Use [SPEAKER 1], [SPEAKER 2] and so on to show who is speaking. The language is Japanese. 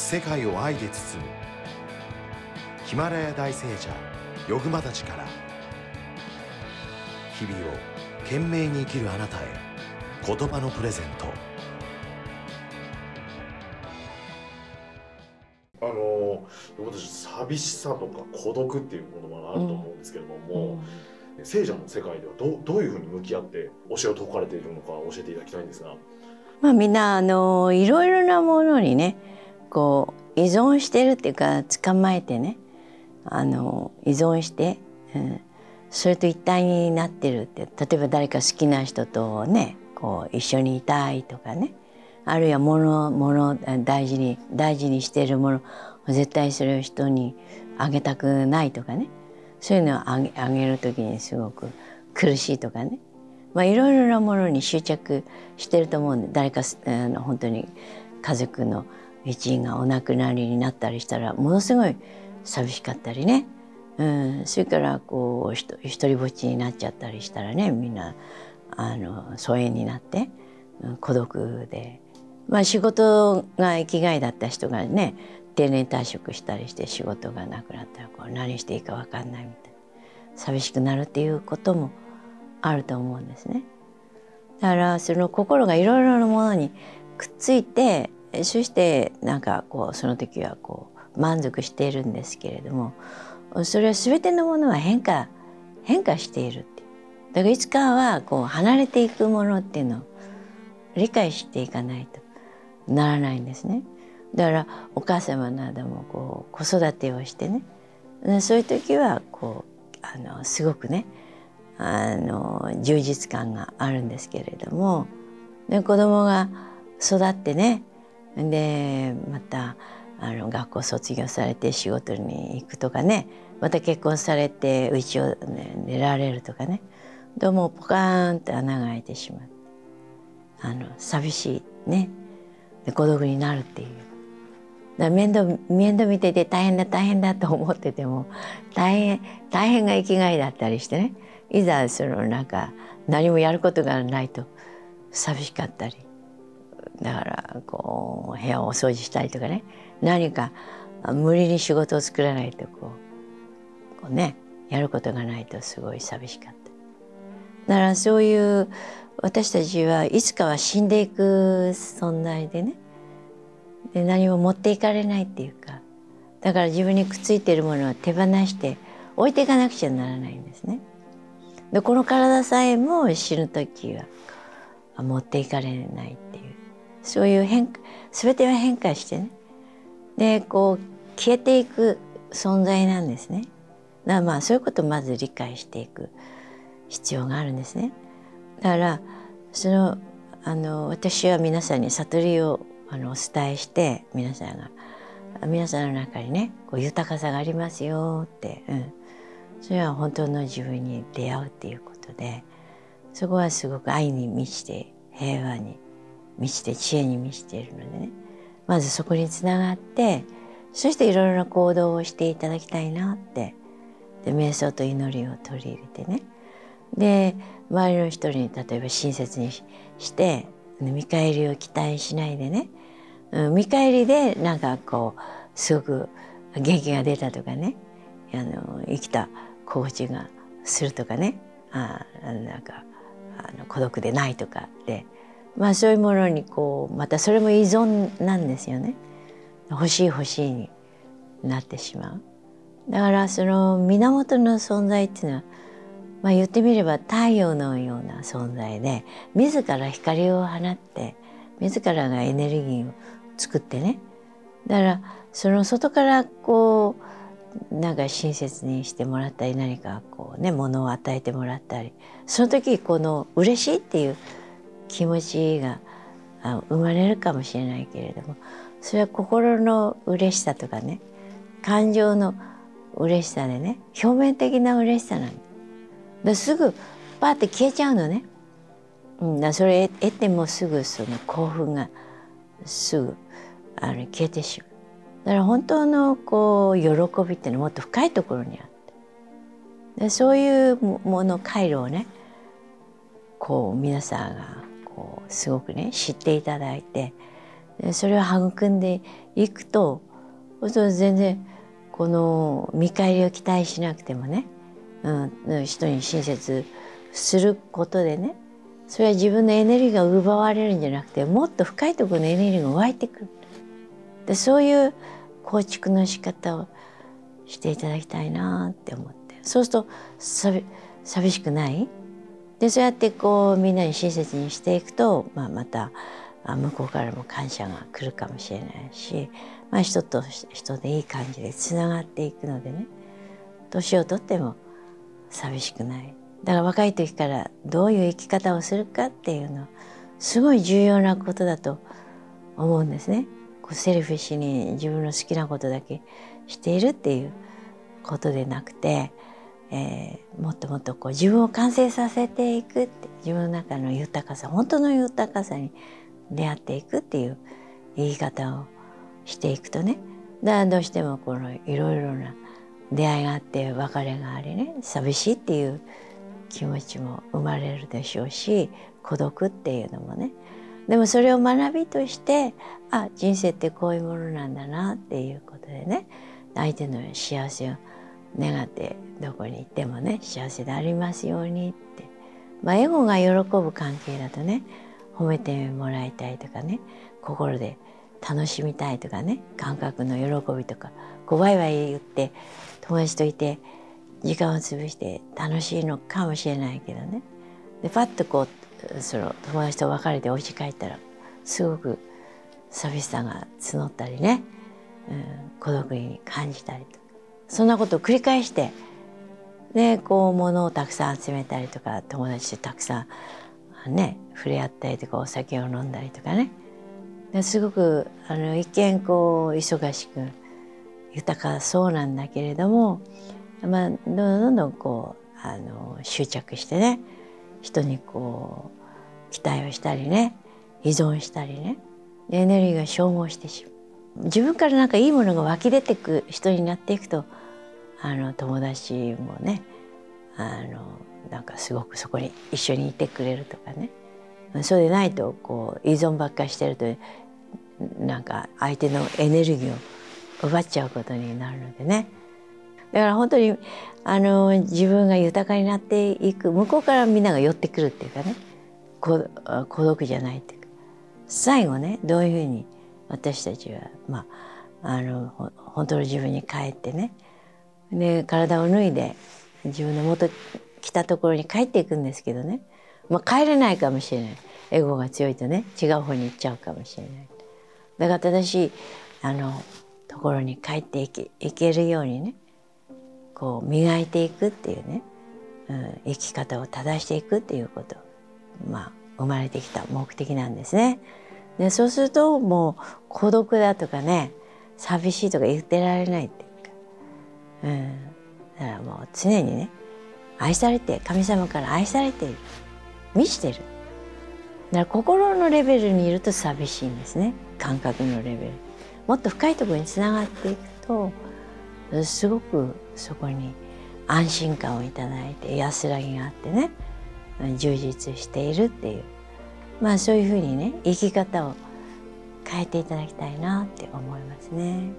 [SPEAKER 1] 世界を愛で包むヒマラヤ大聖者ヨグマたちから、日々を懸命に生きるあなたへ言葉のプレゼント。
[SPEAKER 2] 私寂しさとか孤独っていうものがあると思うんですけれども、聖者の世界ではどういうふうに向き合って教えを説かれているのか教えていただきたいんですが。
[SPEAKER 3] みんないろいろなものにねこう依存してるっていうか、捕まえてね依存して、それと一体になってるって。例えば誰か好きな人とねこう一緒にいたいとかね、あるいは大事にしているものを絶対それを人にあげたくないとかね、そういうのをあげる時にすごく苦しいとかね、いろいろなものに執着してると思うんで、誰か本当に家族の一員がお亡くなりになったりしたらものすごい寂しかったりね、それからこう一人ぼっちになっちゃったりしたらね、みんな疎遠になって、孤独で、仕事が生きがいだった人がね定年退職したりして仕事がなくなったらこう何していいか分かんないみたいな、寂しくなるっていうこともあると思うんですね。だからその心がいろいろなものにくっついて、そしてなんかこうその時はこう満足しているんですけれども、それは全てのものは変化しているっていう。だからいつかはこう離れていくものっていうのを理解していかないとならないんですね。だからお母様などもこう子育てをしてね、そういう時はこうすごくね充実感があるんですけれども、で子供が育ってね、でまた学校卒業されて仕事に行くとかね、また結婚されて家を、出られるとかね、どうもポカーンと穴が開いてしまう、寂しいね、で孤独になるっていう。だから面倒見てて大変だと思ってても大変が生きがいだったりしてね、いざなんか何もやることがないと寂しかったり、だからこう部屋をお掃除したりとかね、何か無理に仕事を作らないとこうねやることがないとすごい寂しかった。だからそういう私たちはいつかは死んでいく存在でね、で何も持っていかれないっていうか、だから自分にくっついているものは手放して置いていかなくちゃならないんですね。でこの体さえも死ぬ時は持っていかれないっていう、そういう全ては変化してね、でこう消えていく存在なんですね。だからそういうことをまず理解していく必要があるんですね。だから私は皆さんに悟りをお伝えして、皆さんの中にねこう豊かさがありますよって、それは本当の自分に出会うっていうことで、そこはすごく愛に満ちて平和に満ちて知恵に満ちているのでね、まずそこにつながって、そしていろいろな行動をしていただきたいなって、で瞑想と祈りを取り入れてね、で周りの人に例えば親切にして見返りを期待しないでね、見返りでなんかこうすごく元気が出たとかね、生きた心地がするとかね、なんか孤独でないとかで、そういうものにこうまたそれも依存なんですよね。欲しいになってしまう。だからその源の存在っていうのは、言ってみれば太陽のような存在で、自ら光を放って自らがエネルギーを作ってね、だからその外からこうなんか親切にしてもらったり、何かこうね物を与えてもらったり、その時この嬉しいっていう気持ちが生まれるかもしれないけれども、それは心の嬉しさとかね、感情の嬉しさでね、表面的な嬉しさなんですぐパーって消えちゃうのね。それ得てもすぐその興奮がすぐ消えてしまう。だから本当のこう喜びっていうのはもっと深いところにあって、でそういうもの回路をねこう皆さんがこうすごくね知っていただいて、でそれを育んで行くと、そうすると全然この見返りを期待しなくてもね、人に親切することでね、それは自分のエネルギーが奪われるんじゃなくて、もっと深いところのエネルギーが湧いてくる。でそういう構築の仕方をしていただきたいなって思って、そうすると寂しくない。でそうやってこうみんなに親切にしていくと、また向こうからも感謝が来るかもしれないし、人と人でいい感じでつながっていくのでね、年をとっても寂しくない。だから若い時からどういう生き方をするかっていうのはすごい重要なことだと思うんですね。こうセルフィッシュに自分の好きなことだけしているっていうことでなくて、もっともっとこう自分を完成させていくって、自分の中の豊かさ、本当の豊かさに出会っていくっていう言い方をしていくとね、だからどうしてもこのいろいろな出会いがあって別れがありね、寂しいっていう気持ちも生まれるでしょうし、孤独っていうのもね。でもそれを学びとして、人生ってこういうものなんだなっていうことでね、相手の幸せを願ってどこに行ってもね、幸せでありますようにって、エゴが喜ぶ関係だとね、褒めてもらいたいとかね、心で楽しみたいとかね、感覚の喜びとか、こうワイワイ言って友達といて時間を潰して楽しいのかもしれないけどね、でパッとこうその友達と別れてお家帰ったらすごく寂しさが募ったりね、孤独に感じたりとか、そんなことを繰り返して、でこう物をたくさん集めたりとか、友達とたくさんね触れ合ったりとか、お酒を飲んだりとかね、ですごく一見こう忙しく豊かそうなんだけれども、どんどんどんこう執着してね、人にこう期待をしたりね、依存したりね、エネルギーが消耗してしまう。自分からなんかいいものが湧き出てく人になっていくと、友達もね、なんかすごくそこに一緒にいてくれるとかね、そうでないとこう依存ばっかりしてると、なんか相手のエネルギーを奪っちゃうことになるのでね。だから本当に自分が豊かになっていく、向こうからみんなが寄ってくるっていうかね、孤独じゃないっていうか、最後ね、どういうふうに私たちは本当の自分に帰ってね、で体を脱いで自分の元来たところに帰っていくんですけどね、帰れないかもしれない。エゴが強いとね、違う方に行っちゃうかもしれない。だから正しいところに帰っていけるようにね、こう磨いていくっていうね、生き方を正していくっていうこと、生まれてきた目的なんですね。でそうするともう孤独だとかね、寂しいとか言ってられないっていうか、だからもう常にね、愛されて、神様から愛されている、満ちてる。だから心のレベルにいると寂しいんですね。感覚のレベル、もっと深いところにつながっていくと、すごくそこに安心感をいただいて、安らぎがあってね、充実しているっていう、そういうふうにね、生き方を変えていただきたいなって思いますね。